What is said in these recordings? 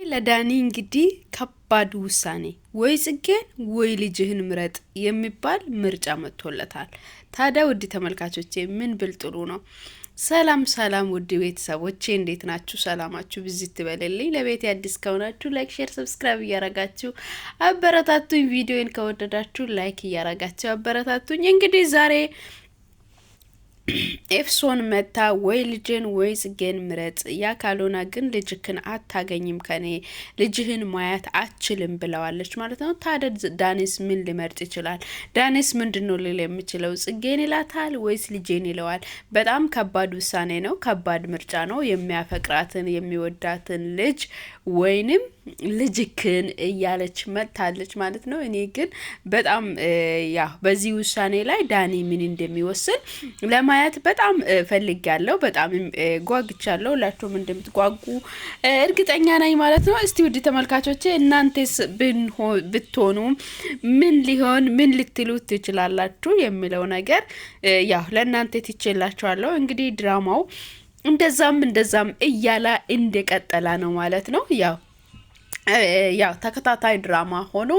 ለዳኒ እንግዲህ ከባድ ውሳኔ ወይ ጽጌን ወይ ልጅህን ምረጥ የሚባል ምርጫ መጥቶለታል። ታዲያ ውድ ተመልካቾቼ ምን ብል ጥሩ ነው? ሰላም ሰላም ውድ ቤተሰቦቼ እንዴት ናችሁ? ሰላማችሁ ብዝት ትበልልኝ። ለቤት አዲስ ከሆናችሁ ላይክ፣ ሼር፣ ሰብስክራይብ እያረጋችሁ አበረታቱኝ። ቪዲዮን ከወደዳችሁ ላይክ እያረጋችሁ አበረታቱኝ። እንግዲህ ዛሬ ኤፍሶን መታ ወይ ልጅን ወይ ጽጌን ምረጥ፣ ያ ካልሆነ ግን ልጅክን አታገኝም፣ ከኔ ልጅህን ማያት አችልም ብለዋለች ማለት ነው። ታዲያ ዳኒስ ምን ሊመርጥ ይችላል? ዳኒስ ምንድነው ሊል የሚችለው? ጽጌን ይላታል ወይስ ልጄን ይለዋል? በጣም ከባድ ውሳኔ ነው፣ ከባድ ምርጫ ነው። የሚያፈቅራትን የሚወዳትን ልጅ ወይንም ልጅክን እያለች መጥታለች ማለት ነው። እኔ ግን በጣም በዚህ ውሳኔ ላይ ዳኒ ምን እንደሚወስን ለማየት በጣም ፈልጋለሁ። በጣም ጓግቻለሁ። ሁላችሁም እንደምትጓጉ እርግጠኛ ነኝ ማለት ነው። እስቲ ውድ ተመልካቾቼ እናንተስ ብትሆኑ ምን ልትሉ ትችላላችሁ የሚለው ነገር ለእናንተ ትችላችኋለሁ። እንግዲህ ድራማው እንደዛም እያለ እንደቀጠለ ነው ማለት ነው። ተከታታይ ድራማ ሆኖ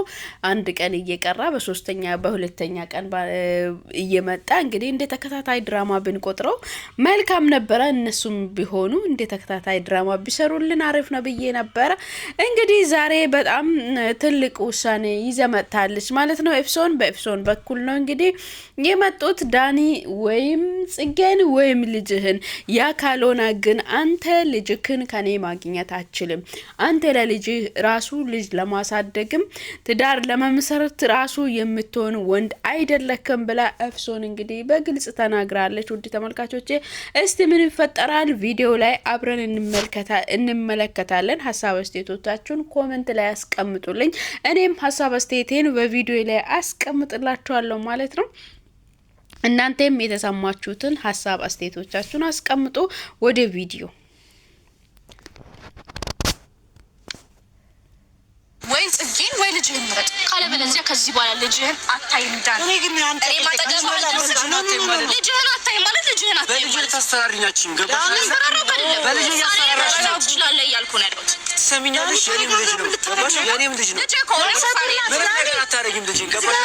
አንድ ቀን እየቀራ በሁለተኛ ቀን እየመጣ እንግዲህ እንደ ተከታታይ ድራማ ብንቆጥረው መልካም ነበረ። እነሱም ቢሆኑ እንደ ተከታታይ ድራማ ቢሰሩልን አሪፍ ነው ብዬ ነበረ። እንግዲህ ዛሬ በጣም ትልቅ ውሳኔ ይዘመጣለች ማለት ነው። በኤፍሶን በኩል ነው እንግዲህ የመጡት። ዳኒ ወይም ጽጌን ወይም ልጅህን፣ ያ ካልሆነ ግን አንተ ልጅክን ከኔ ማግኘት አችልም፣ አንተ ለልጅህ ራሱ ልጅ ለማሳደግም ትዳር ለመመሰረት ራሱ የምትሆን ወንድ አይደለከም ብላ ኤፍሶን እንግዲህ በግልጽ ተናግራለች። ውድ ተመልካቾቼ እስቲ ምን ይፈጠራል ቪዲዮ ላይ አብረን እንመለከታለን። ሀሳብ አስተያየቶቻችሁን ኮሜንት ላይ አስቀምጡልኝ፣ እኔም ሀሳብ አስተያየቴን በቪዲዮ ላይ አስቀምጥላችኋለሁ ማለት ነው። እናንተም የተሰማችሁትን ሀሳብ አስተያየቶቻችሁን አስቀምጡ። ወደ ቪዲዮ ወይ ጽጌን ወይ ልጅህን ምረጥ፣ ካለበለዚያ ከዚህ በኋላ ልጅህን አታይም። ዳን ልጅህን አታይም ማለት ልጅህን አታይም። በልጅህ ታስተራሪኛችሁም ገባሽ? በልጅህ ያስተራራችሁ ትችላለህ እያልኩ ነው ያለሁት። ሰሚኛለሽ? የኔም ልጅ ነው ገባሽ? የኔም ልጅ ነው። ልጅ ከሆነ ምን ነገር አታረጊም። ልጅህን ገባሽ?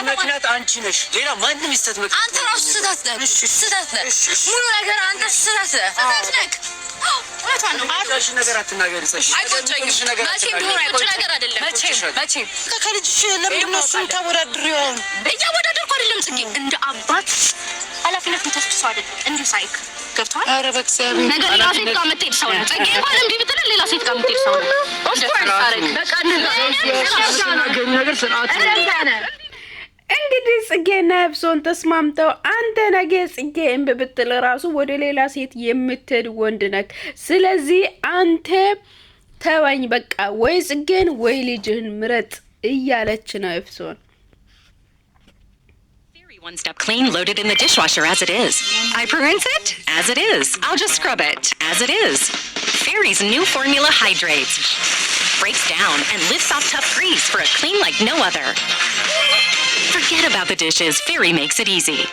ምክንያት አንቺ ነሽ፣ ሌላ ማንም ይስተት ምክንያት አንተ ራሱ ስህተት ነህ። ሙሉ ነገር አንተ ስህተት ነህ። ነገር አትናገሪ። መቼም ከልጅሽ ለምንድን ነው እሱን ታወዳድሪው? እያወዳደርኩ አይደለም ጽጌ፣ እንደ አባት ኃላፊነት የምትወስድ ሰው አይደለም። እንዲሁ ሳይክ ገብቶሃል? ኧረ በእግዚአብሔር ነገር ሌላ ሴት ጋር የምትሄድ ሰው ነው ጽጌ። እንኳን እምቢ ብትል ሌላ ሴት ጋር የምትሄድ ሰው ነው። እንግዲህ ጽጌና ኤፍሶን ተስማምተው አንተ ነገ ጽጌ እምቢ ብትል ራሱ ወደ ሌላ ሴት የምትሄድ ወንድ ነክ፣ ስለዚህ አንተ ተወኝ በቃ፣ ወይ ጽጌን ወይ ልጅህን ምረጥ እያለች ነው ኤፍሶን። One step clean, loaded in the dishwasher as it is. I rinse it as it is. I'll just scrub it as it is. Fairy's new formula hydrates, breaks down and lifts off tough grease for a clean like no other. Forget about the dishes. Fairy makes it easy.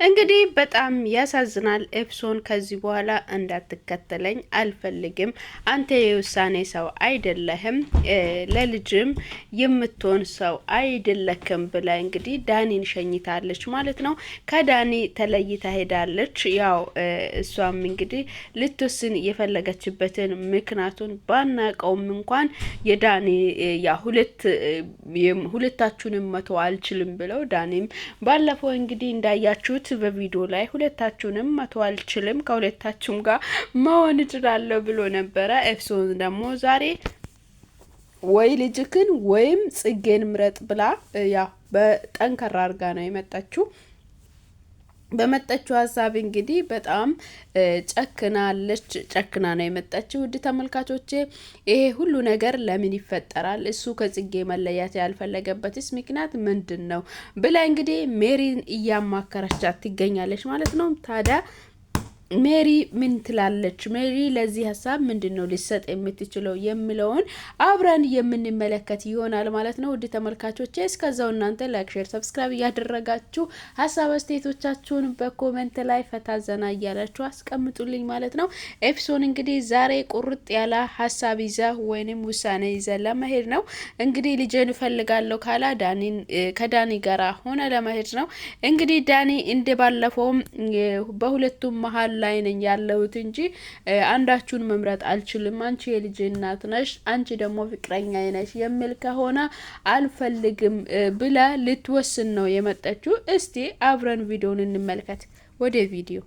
እንግዲህ በጣም ያሳዝናል። ኤፍሶን ከዚህ በኋላ እንዳትከተለኝ አልፈልግም፣ አንተ የውሳኔ ሰው አይደለህም፣ ለልጅም የምትሆን ሰው አይደለክም ብላ እንግዲህ ዳኒን ሸኝታለች ማለት ነው። ከዳኒ ተለይታ ሄዳለች። እሷም እንግዲህ ልትወስን የፈለገችበትን ምክንያቱን ባናቀውም እንኳን የዳኒ ሁለታችሁንም መተው አልችልም ብለው ዳኒም ባለፈው እንግዲህ እንዳያችሁት በቪዲዮ ላይ ሁለታችሁንም መተው አልችልም፣ ከሁለታችሁም ጋር መሆን እችላለሁ ብሎ ነበረ። ኤፍሶን ደግሞ ዛሬ ወይ ልጅክን ወይም ጽጌን ምረጥ ብላ በጠንከራ አርጋ ነው የመጣችው። በመጣችው ሀሳብ እንግዲህ በጣም ጨክና ነው የመጣችው። ውድ ተመልካቾቼ ይሄ ሁሉ ነገር ለምን ይፈጠራል? እሱ ከጽጌ መለያት ያልፈለገበትስ ምክንያት ምንድነው ብላ እንግዲህ ሜሪን እያማከረቻት ትገኛለች ማለት ነው። ታዲያ ሜሪ ምን ትላለች? ሜሪ ለዚህ ሀሳብ ምንድነው ሊሰጥ የምትችለው የሚለውን አብረን የምንመለከት ይሆናል ማለት ነው። ውድ ተመልካቾቼ እስከዛው እናንተ ላይክ፣ ሼር፣ ሰብስክራይብ ያደረጋችሁ ሀሳብ አስተያየቶቻችሁን በኮሜንት ላይ ፈታ ዘና እያላችሁ አስቀምጡልኝ ማለት ነው። ኤፕሶን እንግዲህ ዛሬ ቁርጥ ያለ ሀሳብ ይዘ ወይንም ውሳኔ ይዘ ለመሄድ ነው። እንግዲህ ልጄን እፈልጋለሁ ካላ ከዳኒ ጋራ ሆነ ለመሄድ ነው። እንግዲህ ዳኒ እንደባለፈውም በሁለቱም መሀል ላይ ነኝ ያለሁት እንጂ አንዳችሁን መምረጥ አልችልም፣ አንቺ የልጅ እናት ነሽ፣ አንቺ ደግሞ ፍቅረኛ ነሽ የሚል ከሆነ አልፈልግም ብላ ልትወስን ነው የመጣችው። እስቲ አብረን ቪዲዮን እንመልከት። ወደ ቪዲዮ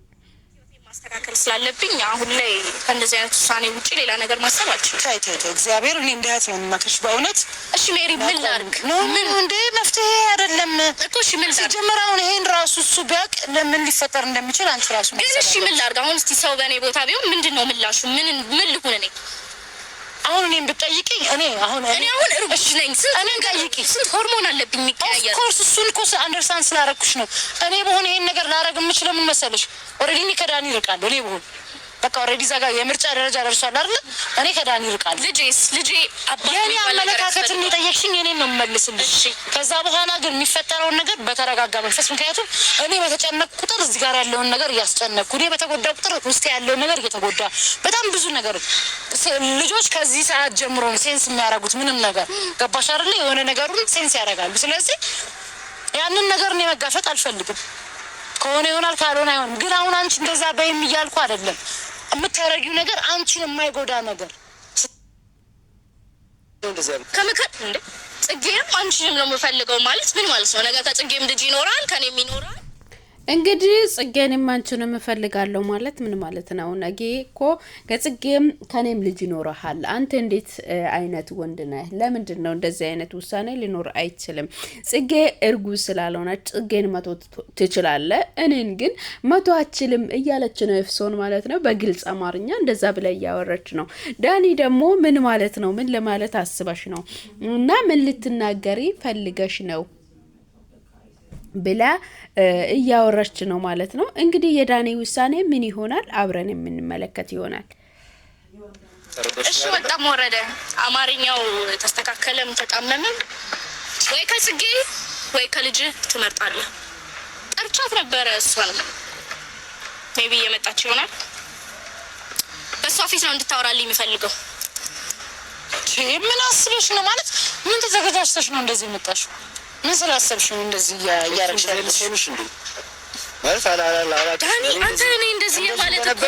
ማስተካከል ስላለብኝ አሁን ላይ ከእንደዚህ አይነት ውሳኔ ውጪ ሌላ ነገር ማሰብ አልችልም። ታይቶ እግዚአብሔር እኔ እንዳያት ነው የምመክርሽ በእውነት። እሺ ሜሪ ምን ላድርግ? ምን እንደ መፍትሄ አይደለም እኮ። እሺ ምን ላድርግ? ሲጀመር አሁን ይሄን ራሱ እሱ ቢያውቅ ለምን ሊፈጠር እንደሚችል አንቺ ራሱ ግን እሺ ምን ላድርግ? አሁን እስቲ ሰው በእኔ ቦታ ቢሆን ምንድነው ምላሹ? ምን ልሁን እኔ? አሁን እኔን ብትጠይቂኝ እኔ አሁን እርጉዝ ነኝ። ስንት ሆርሞን አለብኝ የሚቀያየር። ኦፍኮርስ እሱን እኮ አንደርስታንድ ስላደረኩሽ ነው። እኔ በሆነ ይሄን ነገር ላደርግ የምችለው ምን መሰለሽ? ኦልሬዲ ከዳኒ እርቃለሁ። እኔ በሆነ በቃ ኦልሬዲ እዛ ጋር የምርጫ ደረጃ ደርሷል አይደል? እኔ ከዳኒ እርቃለሁ። ልጄ አባቴ የኔ አመለካከት ጠየቅሽኝ፣ እኔን ነው የምመልስልሽ። ከዛ በኋላ ግን የሚፈጠረውን ነገር በተረጋጋ መንፈስ፣ ምክንያቱም እኔ በተጨነቅ ቁጥር እዚህ ጋር ያለውን ነገር እያስጨነቅኩ፣ እኔ በተጎዳ ቁጥር ውስጥ ያለውን ነገር እየተጎዳ፣ በጣም ብዙ ነገር ልጆች ከዚህ ሰዓት ጀምሮ ሴንስ የሚያደርጉት ምንም ነገር ገባሽ አይደል? የሆነ ነገሩን ሴንስ ያደርጋሉ። ስለዚህ ያንን ነገር እኔ መጋፈጥ አልፈልግም። ከሆነ ይሆናል፣ ካልሆነ አይሆንም። ግን አሁን አንቺ እንደዛ በይም እያልኩ አይደለም። የምታረጊው ነገር አንቺን የማይጎዳ ነገር ከምከር እንዴ ጽጌም አንቺንም ነው የምፈልገው ማለት ምን ማለት ነው? ነገ ከጽጌም ልጅ ይኖራል ከኔም ይኖራል። እንግዲህ ጽጌንም አንቺንም እፈልጋለሁ ማለት ምን ማለት ነው? ነገ እኮ ከጽጌም ከኔም ልጅ ይኖርሃል። አንተ እንዴት አይነት ወንድ ነህ? ለምንድን ነው እንደዚህ አይነት ውሳኔ ሊኖር አይችልም? ጽጌ እርጉዝ ስላልሆነች ጽጌን መቶ ትችላለህ፣ እኔን ግን መቶ አችልም እያለች ነው ኤፍሶን ማለት ነው። በግልጽ አማርኛ እንደዛ ብላ እያወረች ነው። ዳኒ ደግሞ ምን ማለት ነው? ምን ለማለት አስበሽ ነው? እና ምን ልትናገሪ ፈልገሽ ነው ብላ እያወራች ነው ማለት ነው። እንግዲህ የዳኒ ውሳኔ ምን ይሆናል አብረን የምንመለከት ይሆናል። እሺ ወጣም ወረደ አማርኛው ተስተካከለም ተጣመመም ወይ ከጽጌ ወይ ከልጅ ትመርጣለህ? ጠርቻት ነበረ እሷን ሜቢ እየመጣች ይሆናል። በሷ ፊት ነው እንድታወራልኝ የሚፈልገው። ምን አስበሽ ነው ማለት? ምን ተዘጋጅተሽ ነው እንደዚህ የመጣሽው? ምን ስላሰብሽ ነው እንደዚህ ያያረግሽ እንዴ? ማለት ዳኒ አንተ እኔ እንደዚህ ማለት እኮ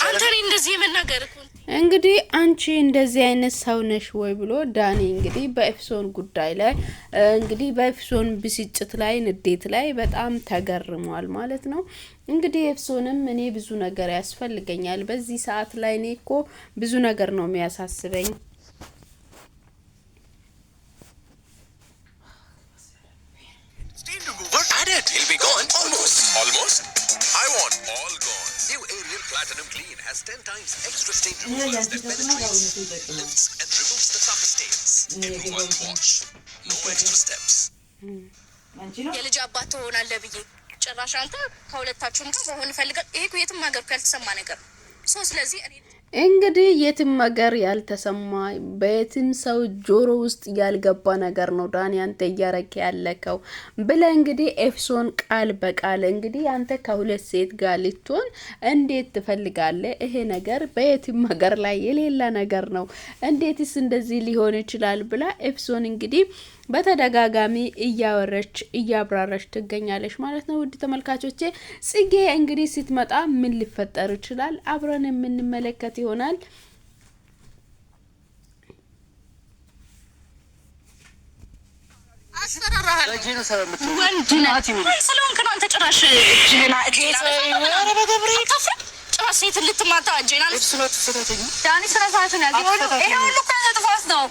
አንተ እኔ እንደዚህ የመናገር እኮ እንግዲህ አንቺ እንደዚህ አይነት ሰው ነሽ ወይ ብሎ ዳኒ እንግዲህ በኤፍሶን ጉዳይ ላይ እንግዲህ በኤፍሶን ብስጭት ላይ ንዴት ላይ በጣም ተገርሟል ማለት ነው። እንግዲህ ኤፍሶንም እኔ ብዙ ነገር ያስፈልገኛል በዚህ ሰዓት ላይ እኔ እኮ ብዙ ነገር ነው የሚያሳስበኝ He'll be gone. Almost? I want all gone. New Ariel Platinum Clean has 10 times extra stain removers that penetrates, lifts and removes the toughest stains in one wash. No extra steps. የልጅ አባት ትሆናለህ ብዬ ጭራሽ አንተ ከሁለታችሁም ጋር መሆን ፈልገህ ይሄ እኮ የትም ሀገር ያልተሰማ ነገር ነው። ስለዚህ እኔ እንግዲህ የትም ሀገር ያልተሰማ በየትም ሰው ጆሮ ውስጥ ያልገባ ነገር ነው ዳኒ አንተ እያረክ ያለከው ብለ እንግዲህ ኤፍሶን ቃል በቃል እንግዲህ አንተ ከሁለት ሴት ጋር ልትሆን እንዴት ትፈልጋለህ? ይሄ ነገር በየትም ሀገር ላይ የሌላ ነገር ነው፣ እንዴትስ እንደዚህ ሊሆን ይችላል ብላ ኤፍሶን እንግዲህ በተደጋጋሚ እያወረች እያብራራች ትገኛለች ማለት ነው። ውድ ተመልካቾቼ ጽጌ እንግዲህ ስትመጣ ምን ሊፈጠር ይችላል አብረን የምንመለከት ይሆናል። አስፈራራህ ወንድናት ስለሆንክ ነው አንተ ጭራሽ እጅህና ኧረ በገብርኤል ጭራሽ ሴት ልትማታ እጅህና ዳኒ ስነ ስርዓትን ያዝ። ይሄ ሁሉ እኮ ጥፋት ነው?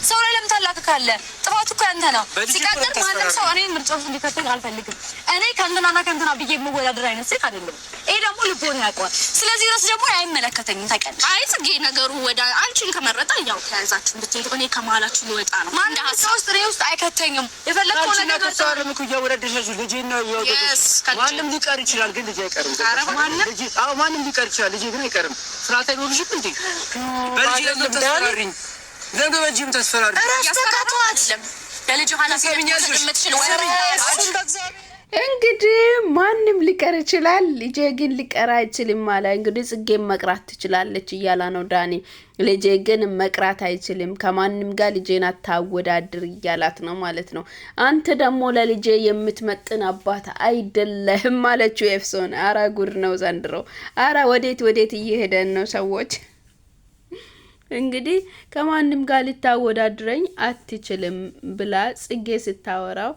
ሰው ላይ ለምን ታላክካለህ? ጥፋቱ እኮ ያንተ ነው። ሲቀጥል ማንም ሰው እኔን ምርጫ ውስጥ እንዲከተል አልፈልግም። እኔ ከእንትናና ከእንትና ብዬ የምወዳደር አይነት ሴት አይደለም። ይሄ ደግሞ ልቦና ያውቀዋል። ስለዚህ ራስ ደግሞ አይመለከተኝም። ታውቂያለሽ? አይ ጽጌ ነገሩ ወደ አንቺን ከመረጠ ያው ከያዛችሁ እንድትሄዱ እኔ ከመሀላችሁ ልወጣ ነው። ማንም ሰው ውስጥ እኔ ውስጥ አይከተኝም። የፈለከው ነገር ከተሳለም እኮ እያወረደሻችሁ ልጄ ነው ያወረደሽ። ማንም ሊቀር ይችላል ግን ልጄ አይቀርም። ማንም ሊቀር ይችላል ልጄ ግን አይቀርም። ስርዓት አይኖርሽም እንዴ? በልጄ ለምትስፈራሪኝ ለምን በልጄም ተስፈራሪ? ያስተካክሏት ለልጅ ኃላፊነት የምትችል እንግዲህ ማንም ሊቀር ይችላል፣ ልጄ ግን ሊቀር አይችልም ማለት እንግዲህ ጽጌም መቅራት ትችላለች እያላ ነው ዳኒ። ልጄ ግን መቅራት አይችልም፣ ከማንም ጋር ልጄን አታወዳድር እያላት ነው ማለት ነው። አንተ ደግሞ ለልጄ የምትመጥን አባት አይደለህም ማለችው ኤፍሶን። አረ ጉድ ነው ዘንድሮ። አረ ወዴት እየሄደን ነው ሰዎች? እንግዲህ ከማንም ጋር ልታወዳድረኝ አትችልም ብላ ጽጌ ስታወራው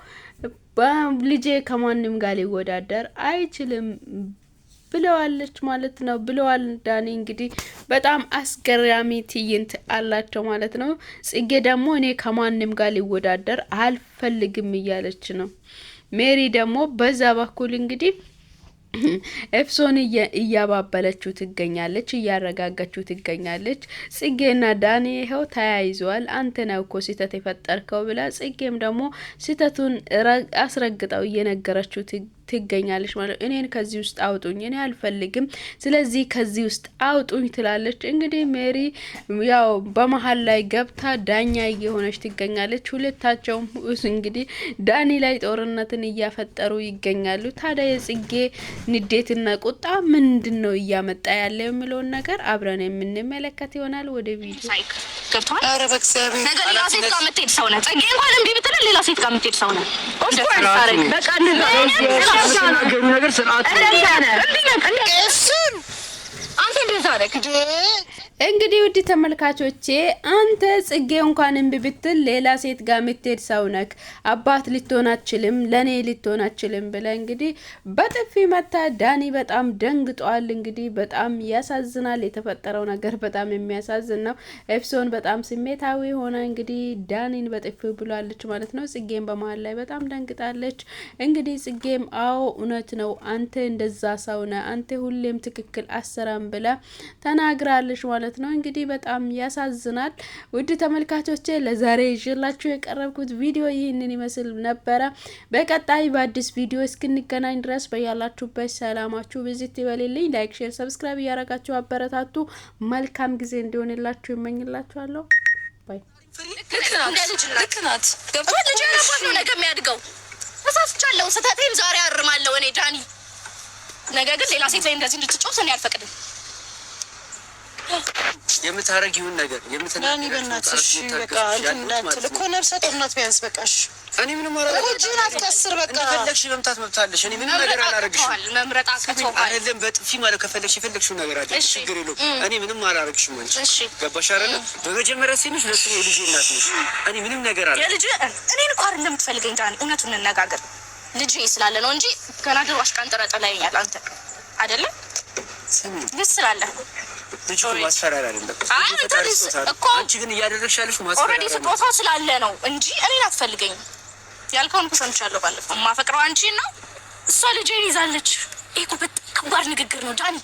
ልጄ ከማንም ጋር ሊወዳደር አይችልም ብለዋለች ማለት ነው ብለዋል ዳኒ። እንግዲህ በጣም አስገራሚ ትዕይንት አላቸው ማለት ነው። ጽጌ ደግሞ እኔ ከማንም ጋር ሊወዳደር አልፈልግም እያለች ነው። ሜሪ ደግሞ በዛ በኩል እንግዲህ ኤፍሶን እያባበለችው ትገኛለች፣ እያረጋጋችው ትገኛለች። ጽጌና ዳኒ ይኸው ተያይዘዋል። አንተ ነው እኮ ስህተት የፈጠርከው ብላ ጽጌም ደግሞ ስህተቱን አስረግጠው እየነገረችው ትገኛለች ማለት እኔን ከዚህ ውስጥ አውጡኝ፣ እኔ አልፈልግም፣ ስለዚህ ከዚህ ውስጥ አውጡኝ ትላለች። እንግዲህ ሜሪ ያው በመሀል ላይ ገብታ ዳኛ እየሆነች ትገኛለች። ሁለታቸውም እንግዲህ ዳኒ ላይ ጦርነትን እያፈጠሩ ይገኛሉ። ታዲያ የጽጌ ንዴትና ቁጣ ምንድነው እያመጣ ያለ የሚለውን ነገር አብረን የምንመለከት ይሆናል። ወደ ቪዲዮ ገብቷል። አረ በእግዚአብሔር ነገ ሌላ ሴት ጋር የምትሄድ ሰው ነህ። ጽጌ እንኳን እምቢ ብትል ሌላ ሴት ጋር የምትሄድ ሰው ነህ። በቃ ተናገሩ ነገር ስርዓት እንግዲህ ውድ ተመልካቾቼ አንተ ጽጌ እንኳን እምቢ ብትል ሌላ ሴት ጋር የምትሄድ ሰው ነክ፣ አባት ልትሆን አትችልም፣ ለኔ ልትሆን አትችልም ብለ እንግዲህ በጥፊ መታ። ዳኒ በጣም ደንግጧል። እንግዲህ በጣም ያሳዝናል የተፈጠረው ነገር፣ በጣም የሚያሳዝን ነው። ኤፍሶን በጣም ስሜታዊ ሆና እንግዲህ ዳኒን በጥፊ ብሏለች ማለት ነው። ጽጌም በመሀል ላይ በጣም ደንግጣለች። እንግዲህ ጽጌም አዎ እውነት ነው አንተ እንደዛ ሰው ነህ፣ አንተ ሁሌም ትክክል አሰራም ብላ ተናግራለች ማለት ነው። እንግዲህ በጣም ያሳዝናል። ውድ ተመልካቾቼ ለዛሬ ይዤላችሁ የቀረብኩት ቪዲዮ ይህንን ይመስል ነበረ። በቀጣይ በአዲስ ቪዲዮ እስክንገናኝ ድረስ በያላችሁበት ሰላማችሁ ብዝት ይበልልኝ። ላይክ፣ ሼር፣ ሰብስክራይብ እያረጋችሁ አበረታቱ። መልካም ጊዜ እንዲሆንላችሁ እመኝላችኋለሁ። ባይ። ልክ ናት። ገብቶሃል? ልጅ ያለባት ነው ነገ የሚያድገው። ተሳስቻለሁ፣ ስህተቴን ዛሬ አርማለሁ እኔ ዳኒ። ነገ ግን ሌላ ሴት ላይ እንደዚህ እንድትጮህ እኔ አልፈቅድም። የምታረጊውን ነገር ናኒ በእናትሽ በቃ እንዳትል እኮ ነፍሰ ጡር ናት። ቢያንስ በቃሽ። እኔ ምንም አላረግሽ። እጅህን አትቀስር። በቃ እንደፈለግሽ መምታት መብታለሽ። እኔ ምንም ነገር አላረግሽም። መምረጥ አቅቶሃል አይደለም። በጥፊ ማለት ከፈለግሽ የፈለግሽውን ነገር አድርጊ፣ ችግር የለውም። እኔ ምንም አላረግሽም። አንቺ ገባሽ አይደለ? በመጀመሪያ ሲልሽ ለሱ የልጄ እናት ነሽ። እኔ ምንም ነገር አላረግሽም። የልጅ እኔን እንኳን አይደለም የምትፈልገኝ ዳኒ፣ እውነቱን እንነጋገር። ልጅ ስላለ ነው እንጂ ገና ድሮሽ ቀን ጥረጥላኛል አንተ አይደለም ስላለ ልጅ ማስፈራሪያ አይደለም። አንቺ ግን እያደረግሽ ያለሽ ማስፈራሪያ ኦልሬዲ ስጦታ ስላለ ነው እንጂ እኔን አትፈልገኝ። ያልከውን እኮ ሰምቻለሁ ባለፈው። የማፈቅረው አንቺን ነው፣ እሷ ልጄን ይዛለች። ይሄ እኮ በጣም ከባድ ንግግር ነው ዳኒ።